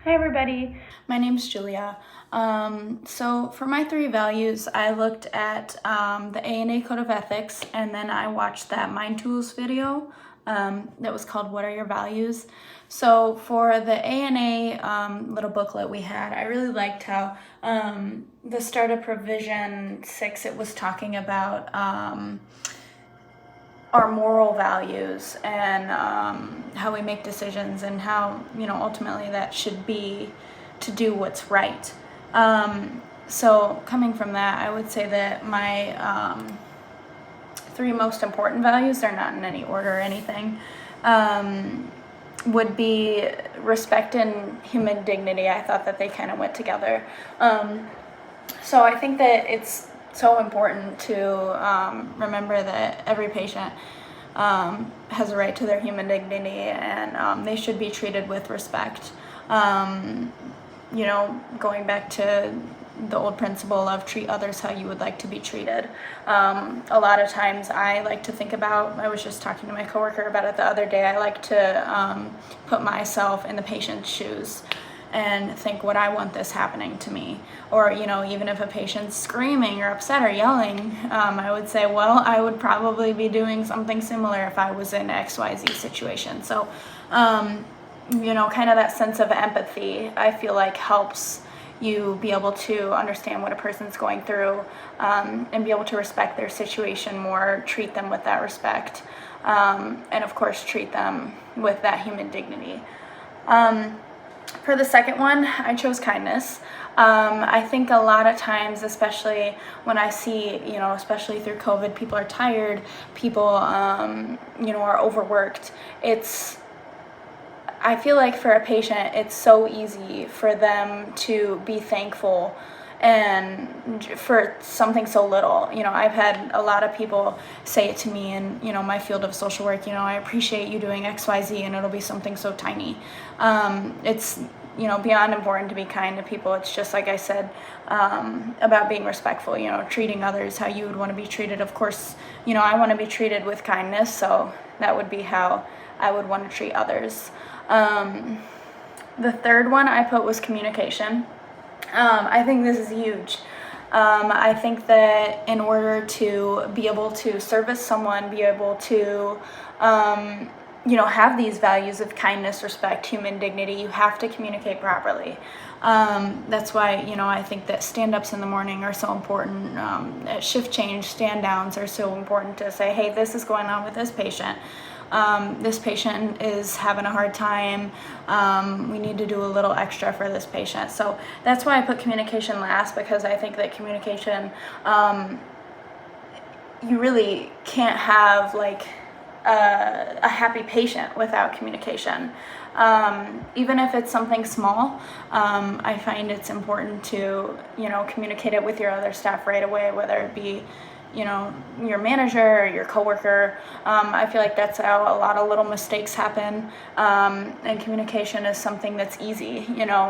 Hi everybody, my name's Julia. So for my 3 values, I looked at the ANA Code of Ethics, and then I watched that Mind Tools video that was called What Are Your Values? So for the ANA little booklet we had, I really liked how the start of Provision 6, it was talking about our moral values and how we make decisions and how, ultimately that should be to do what's right. So coming from that, I would say that my 3 most important values, they're not in any order or anything, would be respect and human dignity. I thought that they kind of went together. So I think that it's so important to remember that every patient has a right to their human dignity, and they should be treated with respect. Going back to the old principle of treat others how you would like to be treated. A lot of times I like to think about, I was just talking to my coworker about it the other day, I like to put myself in the patient's shoes and think, would I want this happening to me? Or, even if a patient's screaming or upset or yelling, I would say, well, I would probably be doing something similar if I was in XYZ situation. So, kind of that sense of empathy, I feel like helps you be able to understand what a person's going through, and be able to respect their situation more, treat them with that respect, and of course treat them with that human dignity. For the second one, I chose kindness. I think a lot of times, especially when I see, especially through COVID, people are tired, people, are overworked. I feel like for a patient, it's so easy for them to be thankful and for something so little. I've had a lot of people say it to me in, my field of social work, I appreciate you doing XYZ, and it'll be something so tiny. It's, beyond important to be kind to people. It's just, like I said, about being respectful, treating others how you would want to be treated. Of course, I want to be treated with kindness, so that would be how I would want to treat others. The third one I put was communication. I think this is huge. I think that in order to be able to service someone, be able to, have these values of kindness, respect, human dignity, you have to communicate properly. That's why, I think that stand-ups in the morning are so important. At shift change, stand-downs are so important to say, hey, this is going on with this patient. This patient is having a hard time. We need to do a little extra for this patient. So that's why I put communication last, because I think that communication, you really can't have like a happy patient without communication. Even if it's something small, I find it's important to, communicate it with your other staff right away, whether it be your manager or your coworker. I feel like that's how a lot of little mistakes happen, and communication is something that's easy.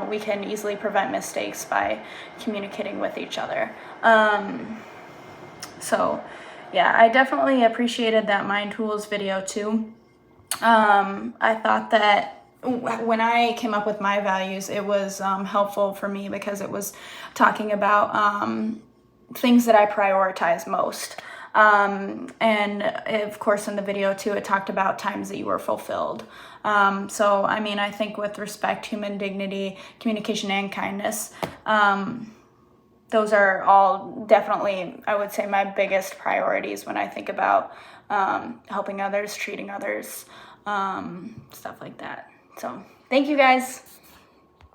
We can easily prevent mistakes by communicating with each other. So yeah, I definitely appreciated that Mind Tools video too. I thought that when I came up with my values, it was helpful for me because it was talking about things that I prioritize most. And of course in the video too, it talked about times that you were fulfilled. So, I think with respect, human dignity, communication, and kindness, those are all definitely, I would say, my biggest priorities when I think about helping others, treating others, stuff like that. So thank you guys.